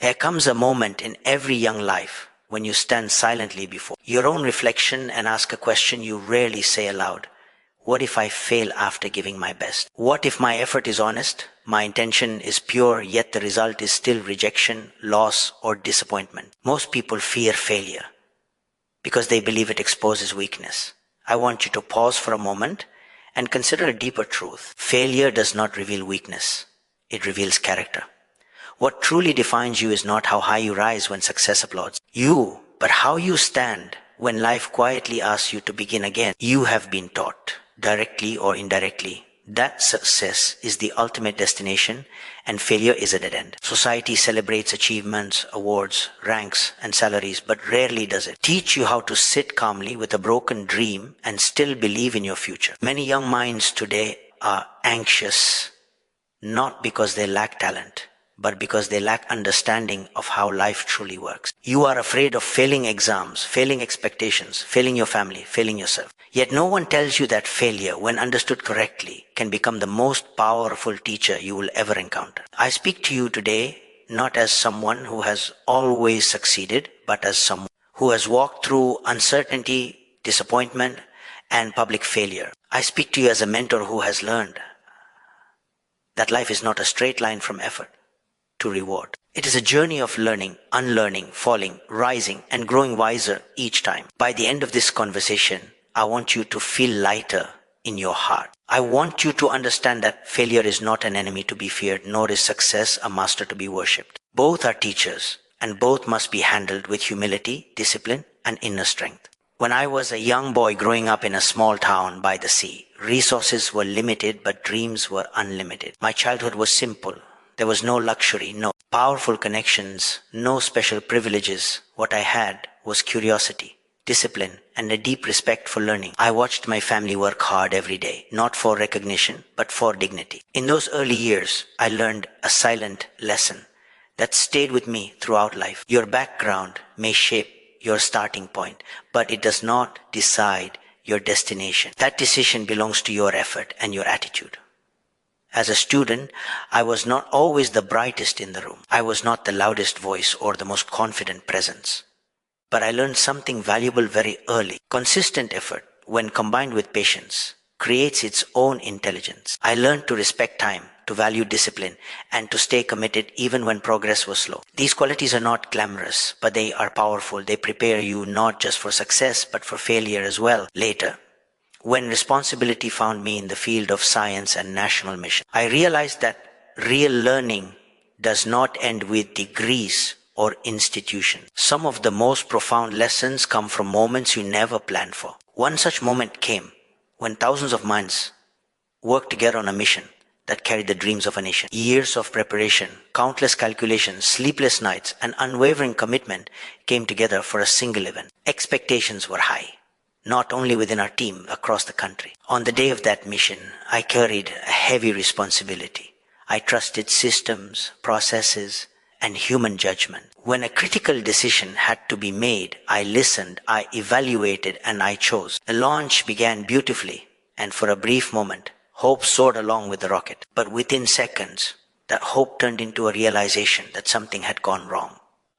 There comes a moment in every young life when you stand silently before your own reflection and ask a question you rarely say aloud. What if I fail after giving my best? What if my effort is honest, my intention is pure, yet the result is still rejection, loss, or disappointment? Most people fear failure because they believe it exposes weakness. I want you to pause for a moment and consider a deeper truth. Failure does not reveal weakness. It reveals character. What truly defines you is not how high you rise when success applauds you, but how you stand when life quietly asks you to begin again. You have been taught, directly or indirectly, that success is the ultimate destination and failure is a dead end. Society celebrates achievements, awards, ranks, and salaries, but rarely does it teach you how to sit calmly with a broken dream and still believe in your future. Many young minds today are anxious, not because they lack talent, but because they lack understanding of how life truly works. You are afraid of failing exams, failing expectations, failing your family, failing yourself. Yet no one tells you that failure, when understood correctly, can become the most powerful teacher you will ever encounter. I speak to you today not as someone who has always succeeded, but as someone who has walked through uncertainty, disappointment, and public failure. I speak to you as a mentor who has learned that life is not a straight line from effort to reward. It is a journey of learning, unlearning, falling, rising, and growing wiser each time. By the end of this conversation, I want you to feel lighter in your heart. I want you to understand that failure is not an enemy to be feared, nor is success a master to be worshipped. Both are teachers, and both must be handled with humility, discipline, and inner strength. When I was a young boy growing up in a small town by the sea, resources were limited, but dreams were unlimited. My childhood was simple. There was no luxury, no powerful connections, no special privileges. What I had was curiosity, discipline, and a deep respect for learning. I watched my family work hard every day, not for recognition, but for dignity. In those early years, I learned a silent lesson that stayed with me throughout life. Your background may shape your starting point, but it does not decide your destination. That decision belongs to your effort and your attitude. As a student, I was not always the brightest in the room. I was not the loudest voice or the most confident presence. But I learned something valuable very early. Consistent effort, when combined with patience, creates its own intelligence. I learned to respect time, to value discipline, and to stay committed even when progress was slow. These qualities are not glamorous, but they are powerful. They prepare you not just for success, but for failure as well later. When responsibility found me in the field of science and national mission, I realized that real learning does not end with degrees or institutions. Some of the most profound lessons come from moments you never planned for. One such moment came when thousands of minds worked together on a mission that carried the dreams of a nation. Years of preparation, countless calculations, sleepless nights, and unwavering commitment came together for a single event. Expectations were high, not only within our team, across the country. On the day of that mission, I carried a heavy responsibility. I trusted systems, processes, and human judgment. When a critical decision had to be made, I listened, I evaluated, and I chose. The launch began beautifully, and for a brief moment, hope soared along with the rocket. But within seconds, that hope turned into a realization that something had gone wrong.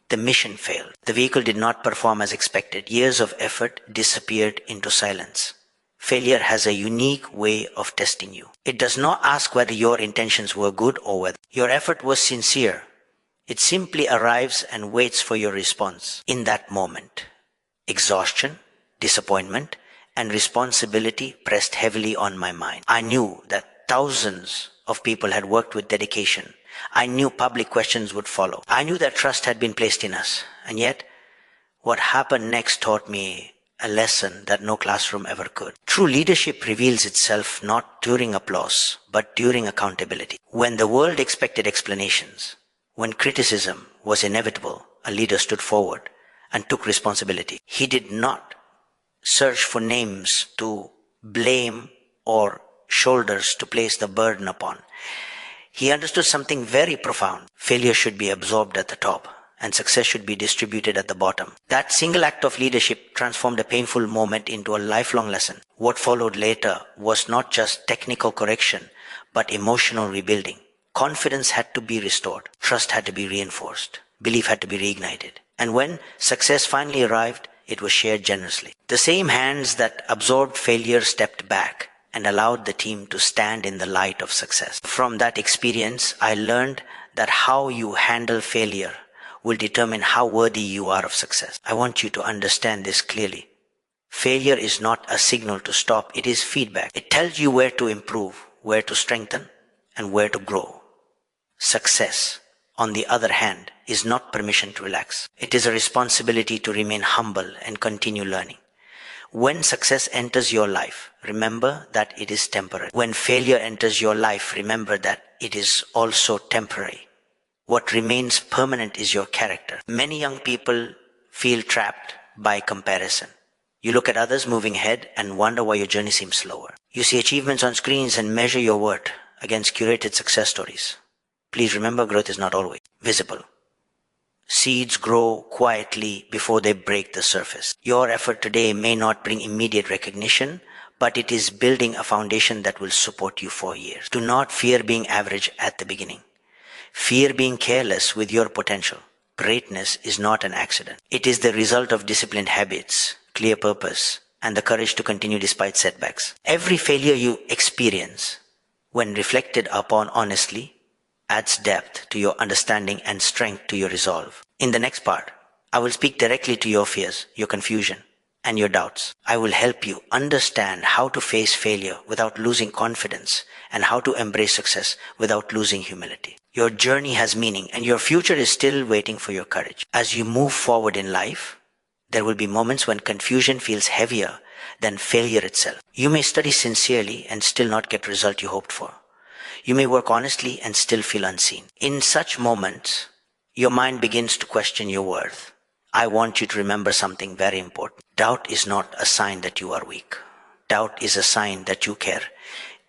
The mission failed. The vehicle did not perform as expected. Years of effort disappeared into silence. Failure has a unique way of testing you. It does not ask whether your intentions were good or whether your effort was sincere. It simply arrives and waits for your response. In that moment, exhaustion, disappointment, and responsibility pressed heavily on my mind. I knew that thousands of people had worked with dedication. I knew public questions would follow. I knew that trust had been placed in us. And yet, what happened next taught me a lesson that no classroom ever could. True leadership reveals itself not during applause, but during accountability. When the world expected explanations, when criticism was inevitable, a leader stood forward and took responsibility. He did not search for names to blame or shoulders to place the burden upon. He understood something very profound. Failure should be absorbed at the top, and success should be distributed at the bottom. That single act of leadership transformed a painful moment into a lifelong lesson. What followed later was not just technical correction, but emotional rebuilding. Confidence had to be restored. Trust had to be reinforced. Belief had to be reignited. And when success finally arrived, it was shared generously. The same hands that absorbed failure stepped back and allowed the team to stand in the light of success. From that experience, I learned that how you handle failure will determine how worthy you are of success. I want you to understand this clearly. Failure is not a signal to stop, it is feedback. It tells you where to improve, where to strengthen, and where to grow. Success, on the other hand, is not permission to relax. It is a responsibility to remain humble and continue learning. When success enters your life, remember that it is temporary. When failure enters your life, remember that it is also temporary. What remains permanent is your character. Many young people feel trapped by comparison. You look at others moving ahead and wonder why your journey seems slower. You see achievements on screens and measure your worth against curated success stories. Please remember, growth is not always visible. Seeds grow quietly before they break the surface. Your effort today may not bring immediate recognition, but it is building a foundation that will support you for years. Do not fear being average at the beginning. Fear being careless with your potential. Greatness is not an accident. It is the result of disciplined habits, clear purpose, and the courage to continue despite setbacks. Every failure you experience, when reflected upon honestly, adds depth to your understanding and strength to your resolve. In the next part, I will speak directly to your fears, your confusion, and your doubts. I will help you understand how to face failure without losing confidence and how to embrace success without losing humility. Your journey has meaning and your future is still waiting for your courage. As you move forward in life, there will be moments when confusion feels heavier than failure itself. You may study sincerely and still not get the result you hoped for. You may work honestly and still feel unseen. In such moments, your mind begins to question your worth. I want you to remember something very important. Doubt is not a sign that you are weak. Doubt is a sign that you care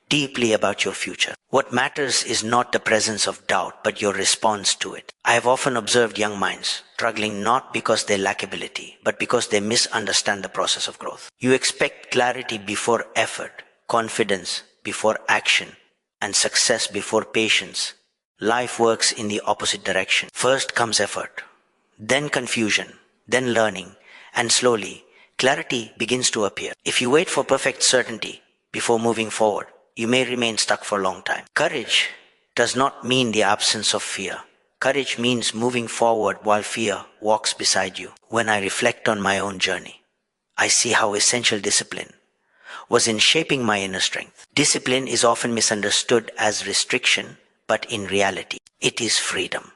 deeply about your future. What matters is not the presence of doubt, but your response to it. I have often observed young minds struggling not because they lack ability, but because they misunderstand the process of growth. You expect clarity before effort, confidence before action, and success before patience. Life works in the opposite direction. First comes effort, then confusion, then learning, and slowly, clarity begins to appear. If you wait for perfect certainty before moving forward, you may remain stuck for a long time. Courage does not mean the absence of fear. Courage means moving forward while fear walks beside you. When I reflect on my own journey, I see how essential discipline was in shaping my inner strength. Discipline is often misunderstood as restriction, but in reality, it is freedom.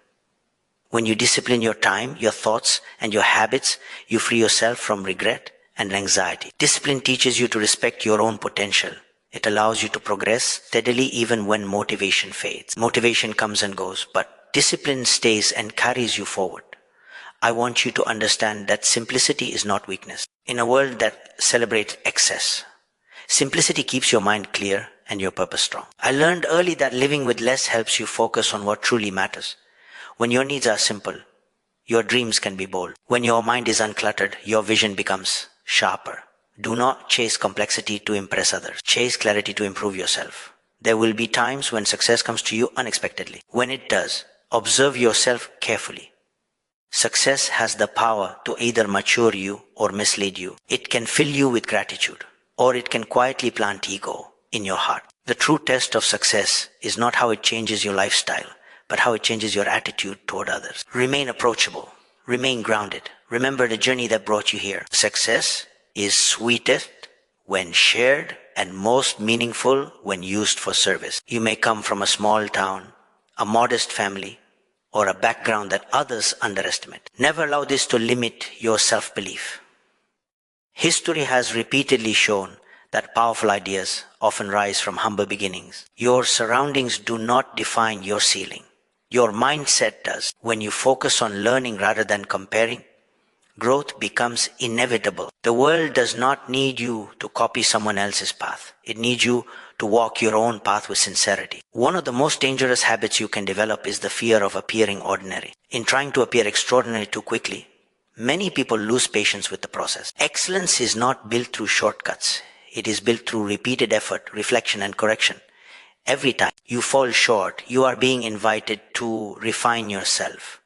When you discipline your time, your thoughts, and your habits, you free yourself from regret and anxiety. Discipline teaches you to respect your own potential. It allows you to progress steadily even when motivation fades. Motivation comes and goes, but discipline stays and carries you forward. I want you to understand that simplicity is not weakness. In a world that celebrates excess, simplicity keeps your mind clear and your purpose strong. I learned early that living with less helps you focus on what truly matters. When your needs are simple, your dreams can be bold. When your mind is uncluttered, your vision becomes sharper. Do not chase complexity to impress others. Chase clarity to improve yourself. There will be times when success comes to you unexpectedly. When it does, observe yourself carefully. Success has the power to either mature you or mislead you. It can fill you with gratitude, or it can quietly plant ego in your heart. The true test of success is not how it changes your lifestyle, but how it changes your attitude toward others. Remain approachable. Remain grounded. Remember the journey that brought you here. Success is sweetest when shared and most meaningful when used for service. You may come from a small town, a modest family, or a background that others underestimate. Never allow this to limit your self-belief. History has repeatedly shown that powerful ideas often rise from humble beginnings. Your surroundings do not define your ceiling. Your mindset does. When you focus on learning rather than comparing, growth becomes inevitable. The world does not need you to copy someone else's path. It needs you to walk your own path with sincerity. One of the most dangerous habits you can develop is the fear of appearing ordinary. In trying to appear extraordinary too quickly, many people lose patience with the process. Excellence is not built through shortcuts. It is built through repeated effort, reflection, and correction. Every time you fall short, you are being invited to refine yourself.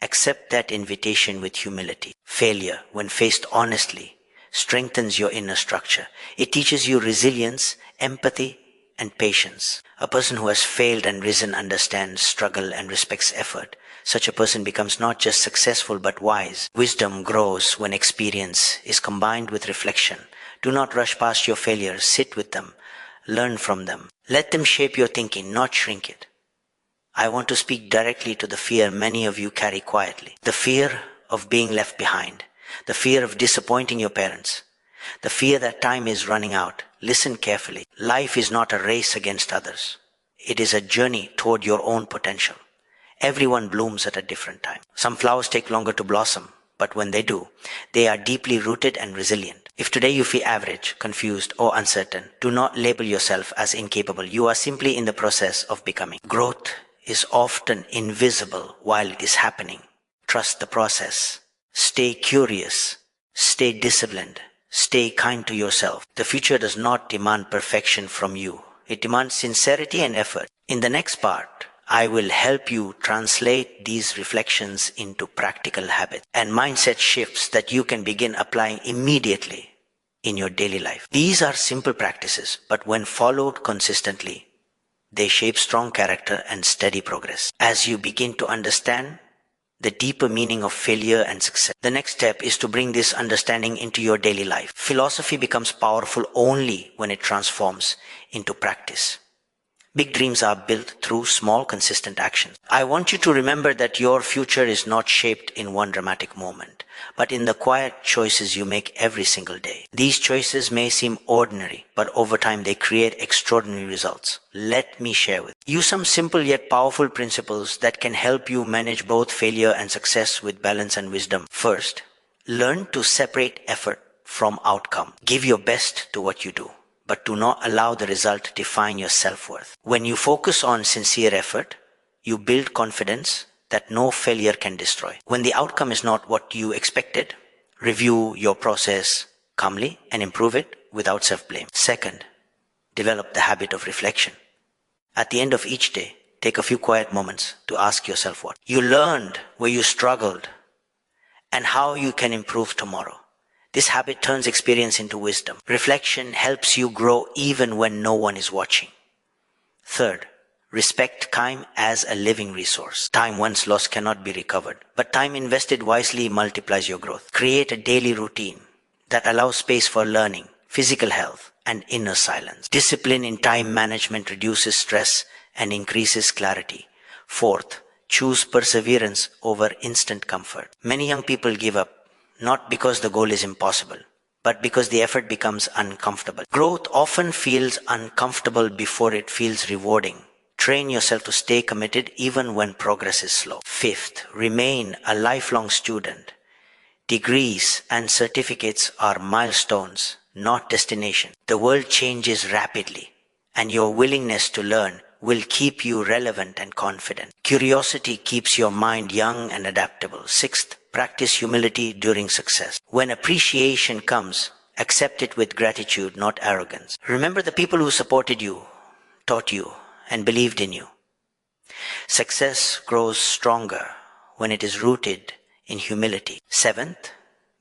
Accept that invitation with humility. Failure, when faced honestly, strengthens your inner structure. It teaches you resilience, empathy, and patience. A person who has failed and risen understands struggle and respects effort. Such a person becomes not just successful but wise. Wisdom grows when experience is combined with reflection. Do not rush past your failures. Sit with them. Learn from them. Let them shape your thinking, not shrink it. I want to speak directly to the fear many of you carry quietly. The fear of being left behind. The fear of disappointing your parents. The fear that time is running out. Listen carefully. Life is not a race against others. It is a journey toward your own potential. Everyone blooms at a different time. Some flowers take longer to blossom, but when they do, they are deeply rooted and resilient. If today you feel average, confused, or uncertain, do not label yourself as incapable. You are simply in the process of becoming. Growth is often invisible while it is happening. Trust the process. Stay curious. Stay disciplined. Stay kind to yourself. The future does not demand perfection from you. It demands sincerity and effort. In the next part, I will help you translate these reflections into practical habits and mindset shifts that you can begin applying immediately in your daily life. These are simple practices, but when followed consistently, they shape strong character and steady progress. As you begin to understand the deeper meaning of failure and success, the next step is to bring this understanding into your daily life. Philosophy becomes powerful only when it transforms into practice. Big dreams are built through small, consistent actions. I want you to remember that your future is not shaped in one dramatic moment, but in the quiet choices you make every single day. These choices may seem ordinary, but over time they create extraordinary results. Let me share with you some simple yet powerful principles that can help you manage both failure and success with balance and wisdom. First, learn to separate effort from outcome. Give your best to what you do, but do not allow the result to define your self-worth. When you focus on sincere effort, you build confidence that no failure can destroy. When the outcome is not what you expected, review your process calmly and improve it without self-blame. Second, develop the habit of reflection. At the end of each day, take a few quiet moments to ask yourself what you learned, where you struggled, and how you can improve tomorrow. This habit turns experience into wisdom. Reflection helps you grow even when no one is watching. Third, respect time as a living resource. Time once lost cannot be recovered, but time invested wisely multiplies your growth. Create a daily routine that allows space for learning, physical health, and inner silence. Discipline in time management reduces stress and increases clarity. Fourth, choose perseverance over instant comfort. Many young people give up not because the goal is impossible, but because the effort becomes uncomfortable. Growth often feels uncomfortable before it feels rewarding. Train yourself to stay committed even when progress is slow. Fifth, remain a lifelong student. Degrees and certificates are milestones, not destination. The world changes rapidly, and your willingness to learn will keep you relevant and confident. Curiosity keeps your mind young and adaptable. Sixth, practice humility during success. When appreciation comes, accept it with gratitude, not arrogance. Remember the people who supported you, taught you, and believed in you. Success grows stronger when it is rooted in humility. Seventh,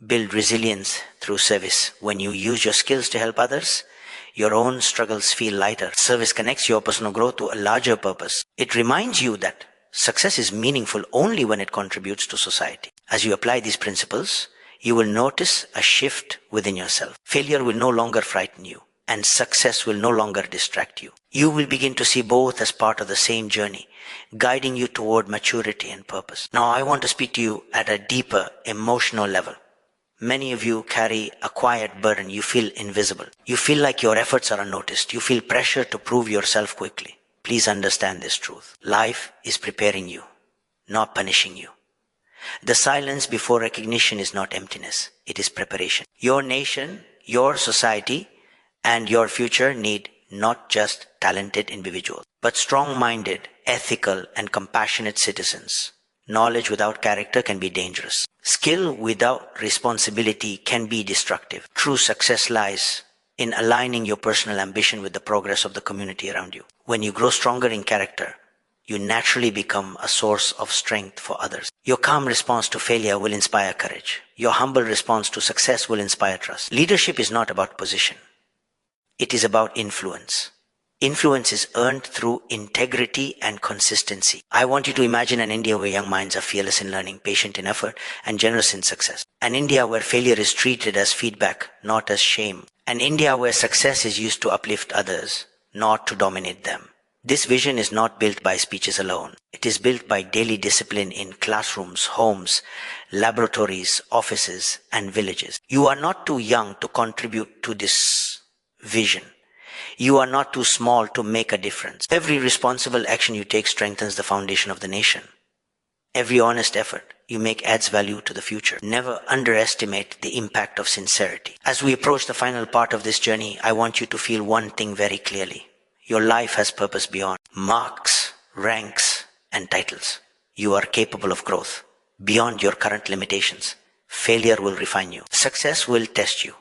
build resilience through service. When you use your skills to help others, your own struggles feel lighter. Service connects your personal growth to a larger purpose. It reminds you that success is meaningful only when it contributes to society. As you apply these principles, you will notice a shift within yourself. Failure will no longer frighten you, and success will no longer distract you. You will begin to see both as part of the same journey, guiding you toward maturity and purpose. Now, I want to speak to you at a deeper emotional level. Many of you carry a quiet burden. You feel invisible. You feel like your efforts are unnoticed. You feel pressure to prove yourself quickly. Please understand this truth. Life is preparing you, not punishing you. The silence before recognition is not emptiness. It is preparation. Your nation, your society, and your future need not just talented individuals, but strong-minded, ethical, and compassionate citizens. Knowledge without character can be dangerous. Skill without responsibility can be destructive. True success lies in aligning your personal ambition with the progress of the community around you. When you grow stronger in character, you naturally become a source of strength for others. Your calm response to failure will inspire courage. Your humble response to success will inspire trust. Leadership is not about position. It is about influence. Influence is earned through integrity and consistency. I want you to imagine an India where young minds are fearless in learning, patient in effort, and generous in success. An India where failure is treated as feedback, not as shame. An India where success is used to uplift others, not to dominate them. This vision is not built by speeches alone. It is built by daily discipline in classrooms, homes, laboratories, offices, and villages. You are not too young to contribute to this vision. You are not too small to make a difference. Every responsible action you take strengthens the foundation of the nation. Every honest effort you make adds value to the future. Never underestimate the impact of sincerity. As we approach the final part of this journey, I want you to feel one thing very clearly. Your life has purpose beyond marks, ranks, and titles. You are capable of growth beyond your current limitations. Failure will refine you. Success will test you.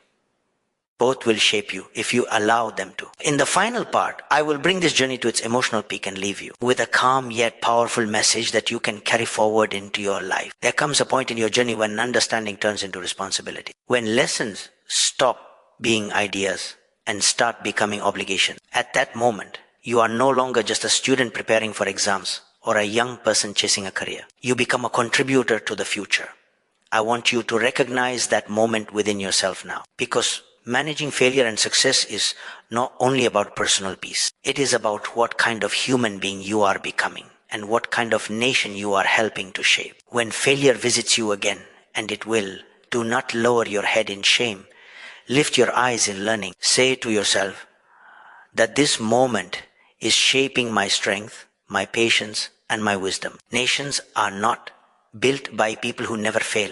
Both will shape you if you allow them to. In the final part, I will bring this journey to its emotional peak and leave you with a calm yet powerful message that you can carry forward into your life. There comes a point in your journey when understanding turns into responsibility. When lessons stop being ideas and start becoming obligations. At that moment, you are no longer just a student preparing for exams or a young person chasing a career. You become a contributor to the future. I want you to recognize that moment within yourself now, because managing failure and success is not only about personal peace. It is about what kind of human being you are becoming and what kind of nation you are helping to shape. When failure visits you again, and it will, do not lower your head in shame. Lift your eyes in learning. Say to yourself that this moment is shaping my strength, my patience, and my wisdom. Nations are not built by people who never fail.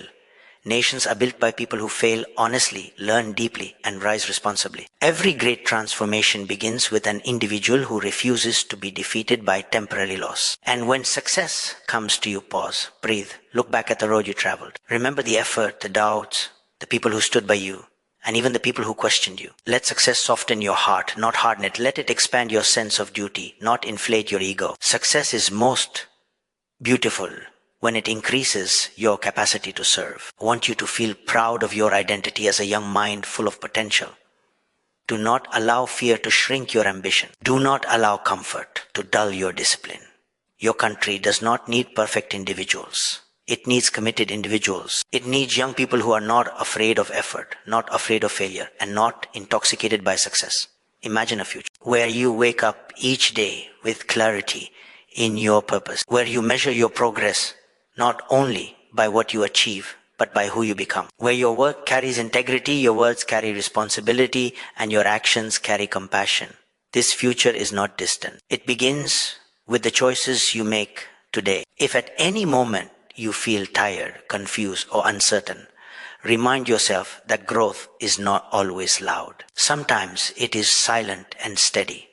Nations are built by people who fail honestly, learn deeply, and rise responsibly. Every great transformation begins with an individual who refuses to be defeated by temporary loss. And when success comes to you, pause, breathe, look back at the road you traveled. Remember the effort, the doubts, the people who stood by you, and even the people who questioned you. Let success soften your heart, not harden it. Let it expand your sense of duty, not inflate your ego. Success is most beautiful when it increases your capacity to serve. I want you to feel proud of your identity as a young mind full of potential. Do not allow fear to shrink your ambition. Do not allow comfort to dull your discipline. Your country does not need perfect individuals. It needs committed individuals. It needs young people who are not afraid of effort, not afraid of failure, and not intoxicated by success. Imagine a future where you wake up each day with clarity in your purpose, where you measure your progress not only by what you achieve, but by who you become. Where your work carries integrity, your words carry responsibility, and your actions carry compassion. This future is not distant. It begins with the choices you make today. If at any moment you feel tired, confused, or uncertain, remind yourself that growth is not always loud. Sometimes it is silent and steady.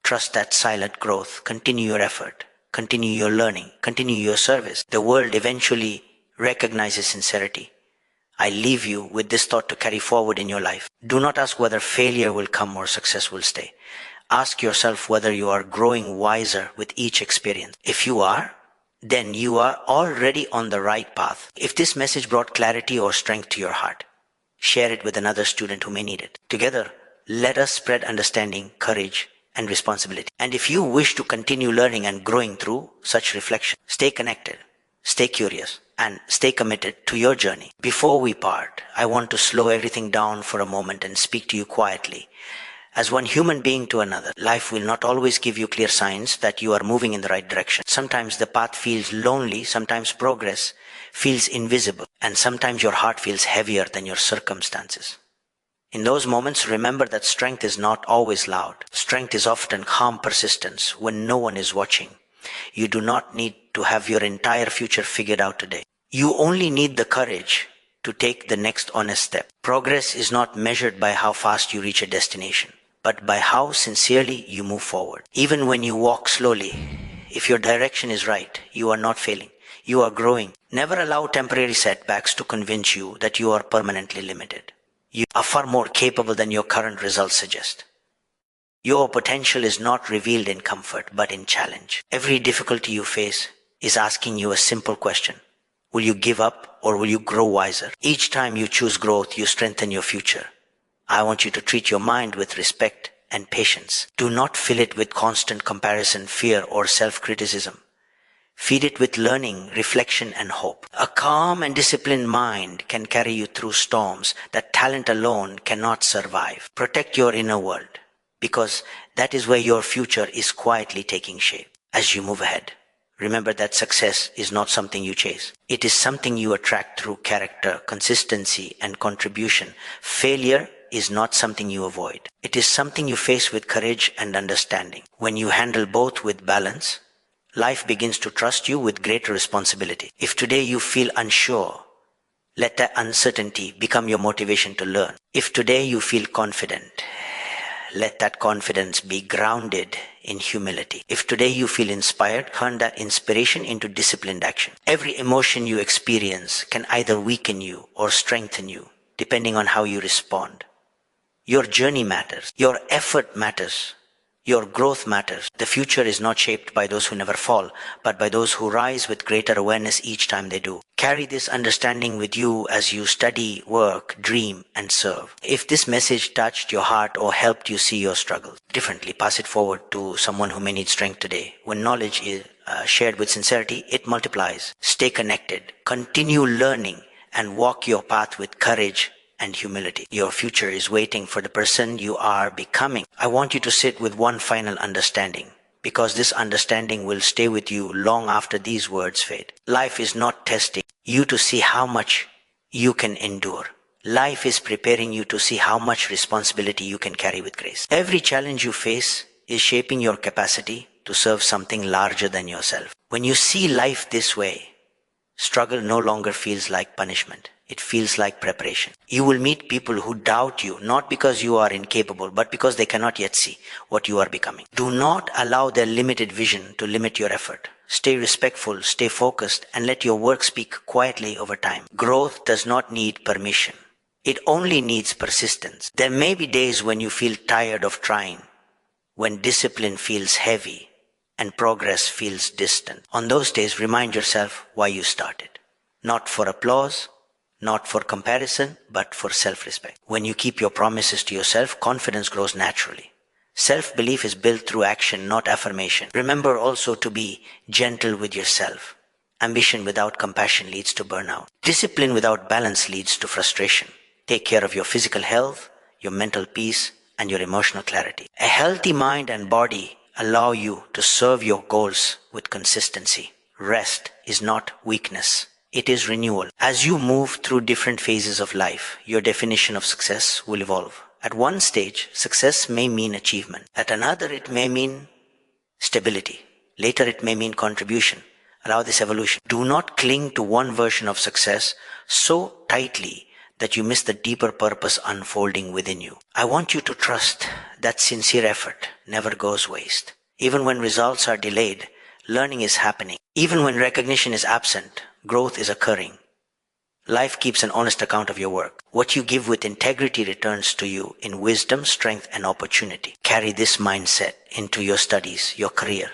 Trust that silent growth. Continue your effort. Continue your learning, continue your service. The world eventually recognizes sincerity. I leave you with this thought to carry forward in your life. Do not ask whether failure will come or success will stay. Ask yourself whether you are growing wiser with each experience. If you are, then you are already on the right path. If this message brought clarity or strength to your heart, share it with another student who may need it. Together, let us spread understanding, courage, and responsibility. And if you wish to continue learning and growing through such reflection, stay connected, stay curious, and stay committed to your journey. Before we part, I want to slow everything down for a moment and speak to you quietly. As one human being to another, life will not always give you clear signs that you are moving in the right direction. Sometimes the path feels lonely, sometimes progress feels invisible, and sometimes your heart feels heavier than your circumstances. In those moments, remember that strength is not always loud. Strength is often calm persistence when no one is watching. You do not need to have your entire future figured out today. You only need the courage to take the next honest step. Progress is not measured by how fast you reach a destination, but by how sincerely you move forward. Even when you walk slowly, if your direction is right, you are not failing. You are growing. Never allow temporary setbacks to convince you that you are permanently limited. You are far more capable than your current results suggest. Your potential is not revealed in comfort, but in challenge. Every difficulty you face is asking you a simple question. Will you give up or will you grow wiser? Each time you choose growth, you strengthen your future. I want you to treat your mind with respect and patience. Do not fill it with constant comparison, fear, or self-criticism. Feed it with learning, reflection, and hope. A calm and disciplined mind can carry you through storms that talent alone cannot survive. Protect your inner world, because that is where your future is quietly taking shape. As you move ahead, remember that success is not something you chase. It is something you attract through character, consistency, and contribution. Failure is not something you avoid. It is something you face with courage and understanding. When you handle both with balance, life begins to trust you with greater responsibility. If today you feel unsure, let that uncertainty become your motivation to learn. If today you feel confident, let that confidence be grounded in humility. If today you feel inspired, turn that inspiration into disciplined action. Every emotion you experience can either weaken you or strengthen you, depending on how you respond. Your journey matters. Your effort matters. Your growth matters. The future is not shaped by those who never fall, but by those who rise with greater awareness each time they do. Carry this understanding with you as you study, work, dream, and serve. If this message touched your heart or helped you see your struggles differently, pass it forward to someone who may need strength today. When knowledge is shared with sincerity, it multiplies. Stay connected, continue learning, and walk your path with courage and humility. Your future is waiting for the person you are becoming. I want you to sit with one final understanding, because this understanding will stay with you long after these words fade. Life is not testing you to see how much you can endure. Life is preparing you to see how much responsibility you can carry with grace. Every challenge you face is shaping your capacity to serve something larger than yourself. When you see life this way, struggle no longer feels like punishment. It feels like preparation. You will meet people who doubt you, not because you are incapable, but because they cannot yet see what you are becoming. Do not allow their limited vision to limit your effort. Stay respectful, stay focused, and let your work speak quietly over time. Growth does not need permission. It only needs persistence. There may be days when you feel tired of trying, when discipline feels heavy and progress feels distant. On those days, remind yourself why you started. Not for applause, not for comparison, but for self-respect. When you keep your promises to yourself, confidence grows naturally. Self-belief is built through action, not affirmation. Remember also to be gentle with yourself. Ambition without compassion leads to burnout. Discipline without balance leads to frustration. Take care of your physical health, your mental peace, and your emotional clarity. A healthy mind and body allow you to serve your goals with consistency. Rest is not weakness. It is renewal. As you move through different phases of life, your definition of success will evolve. At one stage, success may mean achievement. At another, it may mean stability. Later, it may mean contribution. Allow this evolution. Do not cling to one version of success so tightly that you miss the deeper purpose unfolding within you. I want you to trust that sincere effort never goes waste. Even when results are delayed, learning is happening. Even when recognition is absent, growth is occurring. Life keeps an honest account of your work. What you give with integrity returns to you in wisdom, strength, and opportunity. Carry this mindset into your studies, your career,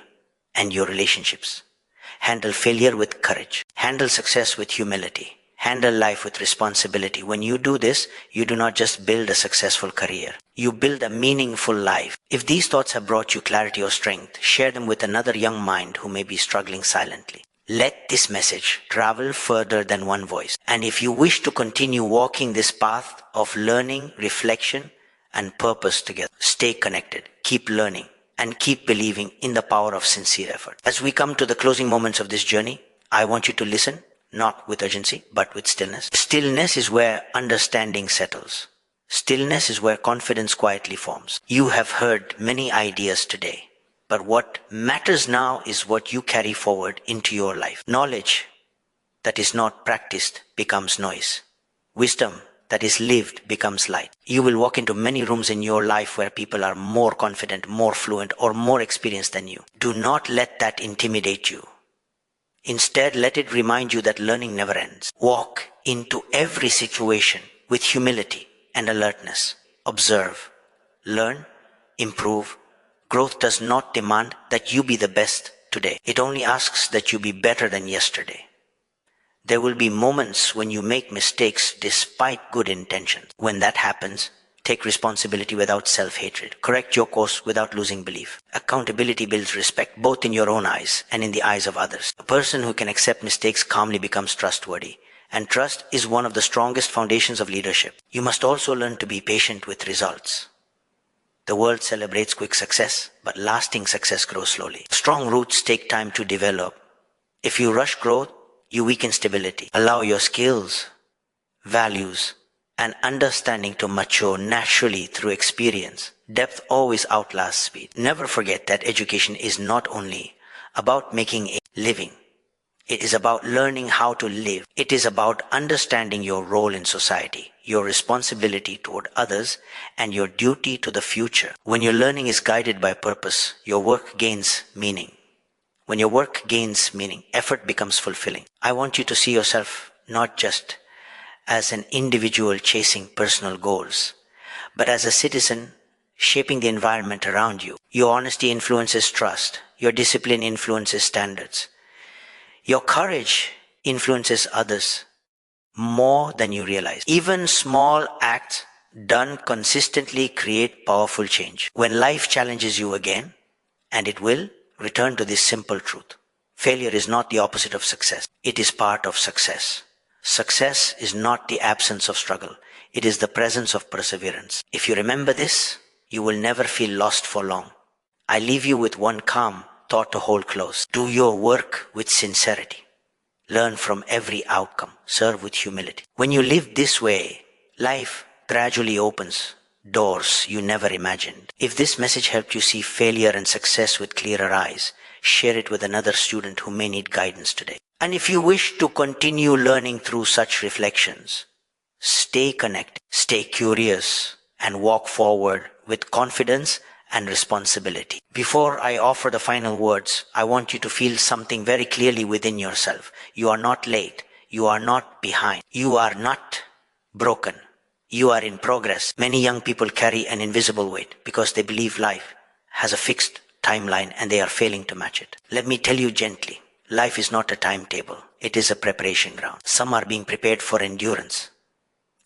and your relationships. Handle failure with courage. Handle success with humility. Handle life with responsibility. When you do this, you do not just build a successful career. You build a meaningful life. If these thoughts have brought you clarity or strength, share them with another young mind who may be struggling silently. Let this message travel further than one voice. And if you wish to continue walking this path of learning, reflection, and purpose together, stay connected, keep learning, and keep believing in the power of sincere effort. As we come to the closing moments of this journey, I want you to listen, not with urgency, but with stillness. Stillness is where understanding settles. Stillness is where confidence quietly forms. You have heard many ideas today, but what matters now is what you carry forward into your life. Knowledge that is not practiced becomes noise. Wisdom that is lived becomes light. You will walk into many rooms in your life where people are more confident, more fluent, or more experienced than you. Do not let that intimidate you. Instead, let it remind you that learning never ends. Walk into every situation with humility and alertness. Observe, learn, improve. Growth does not demand that you be the best today. It only asks that you be better than yesterday. There will be moments when you make mistakes despite good intentions. When that happens, take responsibility without self-hatred. Correct your course without losing belief. Accountability builds respect both in your own eyes and in the eyes of others. A person who can accept mistakes calmly becomes trustworthy. And trust is one of the strongest foundations of leadership. You must also learn to be patient with results. The world celebrates quick success, but lasting success grows slowly. Strong roots take time to develop. If you rush growth, you weaken stability. Allow your skills, values, and understanding to mature naturally through experience. Depth always outlasts speed. Never forget that education is not only about making a living. It is about learning how to live. It is about understanding your role in society, your responsibility toward others, and your duty to the future. When your learning is guided by purpose, your work gains meaning. When your work gains meaning, effort becomes fulfilling. I want you to see yourself not just as an individual chasing personal goals, but as a citizen shaping the environment around you. Your honesty influences trust. Your discipline influences standards. Your courage influences others more than you realize. Even small acts done consistently create powerful change. When life challenges you again, and it will, return to this simple truth. Failure is not the opposite of success. It is part of success. Success is not the absence of struggle. It is the presence of perseverance. If you remember this, you will never feel lost for long. I leave you with one calm thought to hold close. Do your work with sincerity. Learn from every outcome. Serve with humility. When you live this way, life gradually opens doors you never imagined. If this message helped you see failure and success with clearer eyes, share it with another student who may need guidance today. And if you wish to continue learning through such reflections, stay connected, stay curious, and walk forward with confidence and responsibility. Before I offer the final words, I want you to feel something very clearly within yourself. You are not late. You are not behind. You are not broken. You are in progress. Many young people carry an invisible weight because they believe life has a fixed timeline and they are failing to match it. Let me tell you gently, life is not a timetable. It is a preparation ground. Some are being prepared for endurance,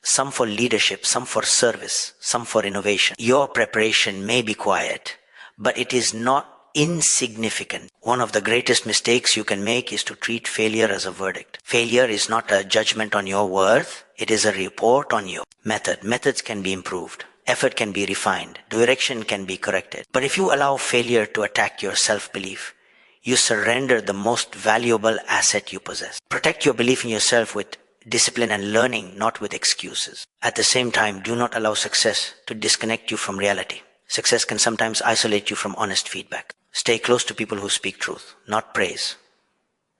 some for leadership, some for service, some for innovation. Your preparation may be quiet, but it is not insignificant. One of the greatest mistakes you can make is to treat failure as a verdict. Failure is not a judgment on your worth. It is a report on your method. Methods can be improved. Effort can be refined. Direction can be corrected. But if you allow failure to attack your self-belief, you surrender the most valuable asset you possess. Protect your belief in yourself with discipline and learning, not with excuses. At the same time, do not allow success to disconnect you from reality. Success can sometimes isolate you from honest feedback. Stay close to people who speak truth, not praise.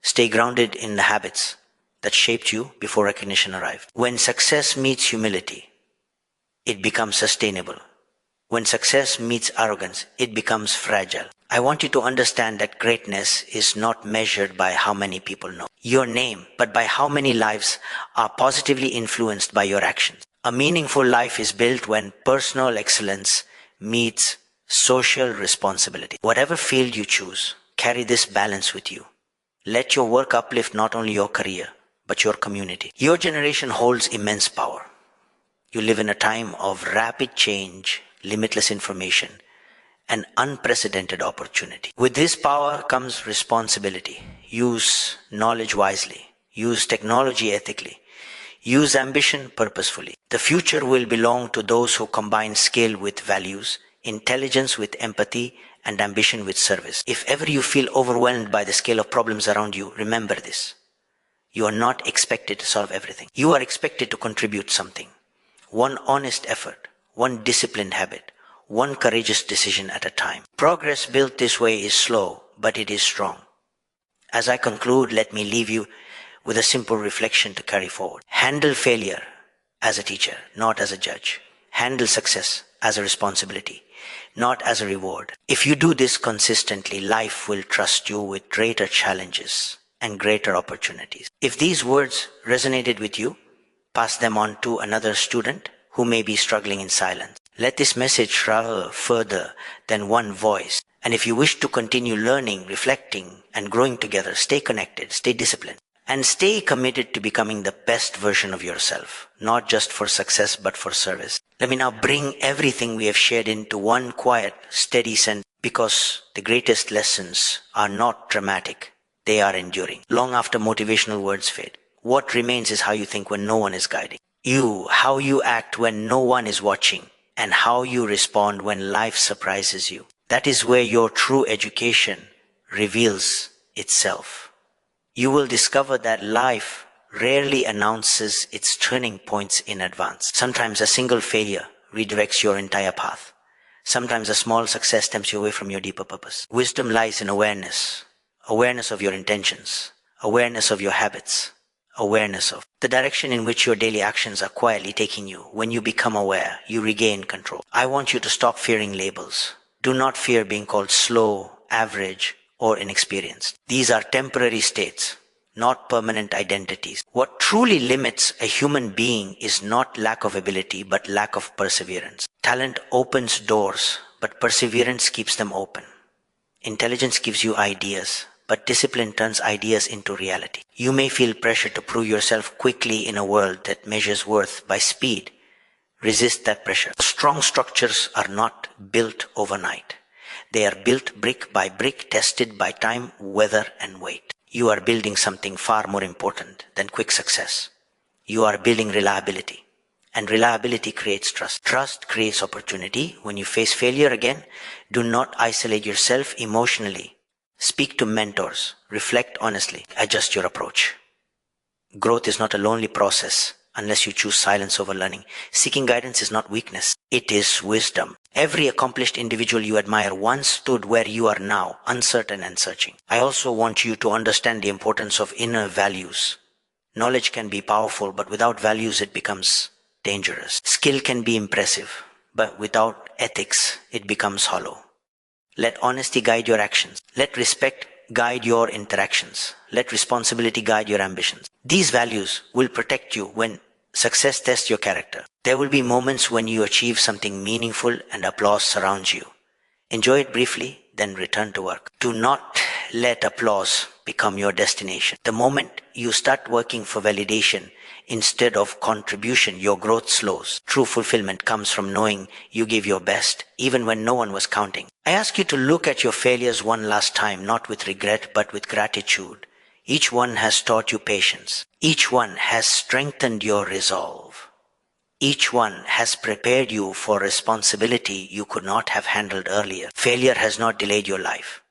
Stay grounded in the habits that shaped you before recognition arrived. When success meets humility, it becomes sustainable. When success meets arrogance, it becomes fragile. I want you to understand that greatness is not measured by how many people know your name, but by how many lives are positively influenced by your actions. A meaningful life is built when personal excellence meets social responsibility. Whatever field you choose, carry this balance with you. Let your work uplift not only your career, but your community. Your generation holds immense power. You live in a time of rapid change, limitless information, and unprecedented opportunity. With this power comes responsibility. Use knowledge wisely. Use technology ethically. Use ambition purposefully. The future will belong to those who combine skill with values, intelligence with empathy, and ambition with service. If ever you feel overwhelmed by the scale of problems around you, remember this. You are not expected to solve everything. You are expected to contribute something. One honest effort, one disciplined habit, one courageous decision at a time. Progress built this way is slow, but it is strong. As I conclude, let me leave you with a simple reflection to carry forward. Handle failure as a teacher, not as a judge. Handle success as a responsibility, not as a reward. If you do this consistently, life will trust you with greater challenges and greater opportunities. If these words resonated with you, pass them on to another student who may be struggling in silence. Let this message travel further than one voice. And if you wish to continue learning, reflecting, and growing together, stay connected, stay disciplined, and stay committed to becoming the best version of yourself, not just for success, but for service. Let me now bring everything we have shared into one quiet, steady sentence, because the greatest lessons are not dramatic, they are enduring. Long after motivational words fade, what remains is how you think when no one is guiding you, how you act when no one is watching, and how you respond when life surprises you. That is where your true education reveals itself. You will discover that life rarely announces its turning points in advance. Sometimes a single failure redirects your entire path. Sometimes a small success tempts you away from your deeper purpose. Wisdom lies in awareness. Awareness of your intentions. Awareness of your habits. Awareness of the direction in which your daily actions are quietly taking you. When you become aware, you regain control. I want you to stop fearing labels. Do not fear being called slow, average, or inexperienced. These are temporary states, not permanent identities. What truly limits a human being is not lack of ability, but lack of perseverance. Talent opens doors, but perseverance keeps them open. Intelligence gives you ideas, but discipline turns ideas into reality. You may feel pressure to prove yourself quickly in a world that measures worth by speed. Resist that pressure. Strong structures are not built overnight. They are built brick by brick, tested by time, weather, and weight. You are building something far more important than quick success. You are building reliability. And reliability creates trust. Trust creates opportunity. When you face failure again, do not isolate yourself emotionally. Speak to mentors. Reflect honestly. Adjust your approach. Growth is not a lonely process unless you choose silence over learning. Seeking guidance is not weakness. It is wisdom. Every accomplished individual you admire once stood where you are now, uncertain and searching. I also want you to understand the importance of inner values. Knowledge can be powerful, but without values it becomes dangerous. Skill can be impressive, but without ethics it becomes hollow. Let honesty guide your actions. Let respect guide your interactions. Let responsibility guide your ambitions. These values will protect you when success tests your character. There will be moments when you achieve something meaningful and applause surrounds you. Enjoy it briefly, then return to work. Do not let applause become your destination. The moment you start working for validation instead of contribution, your growth slows. True fulfillment comes from knowing you gave your best, even when no one was counting. I ask you to look at your failures one last time, not with regret, but with gratitude. Each one has taught you patience. Each one has strengthened your resolve. Each one has prepared you for responsibility you could not have handled earlier. Failure has not delayed your life.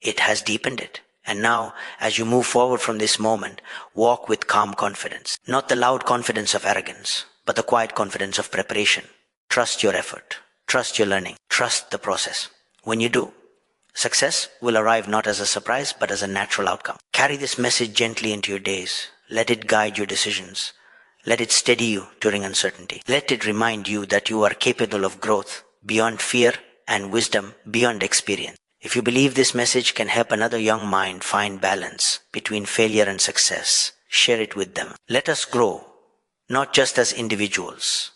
It has deepened it. And now, as you move forward from this moment, walk with calm confidence. Not the loud confidence of arrogance, but the quiet confidence of preparation. Trust your effort. Trust your learning. Trust the process. When you do, success will arrive not as a surprise, but as a natural outcome. Carry this message gently into your days. Let it guide your decisions. Let it steady you during uncertainty. Let it remind you that you are capable of growth beyond fear and wisdom beyond experience. If you believe this message can help another young mind find balance between failure and success, share it with them. Let us grow, not just as individuals,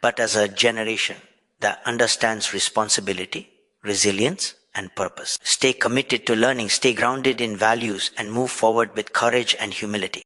but as a generation that understands responsibility, resilience, and purpose. Stay committed to learning, stay grounded in values, and move forward with courage and humility.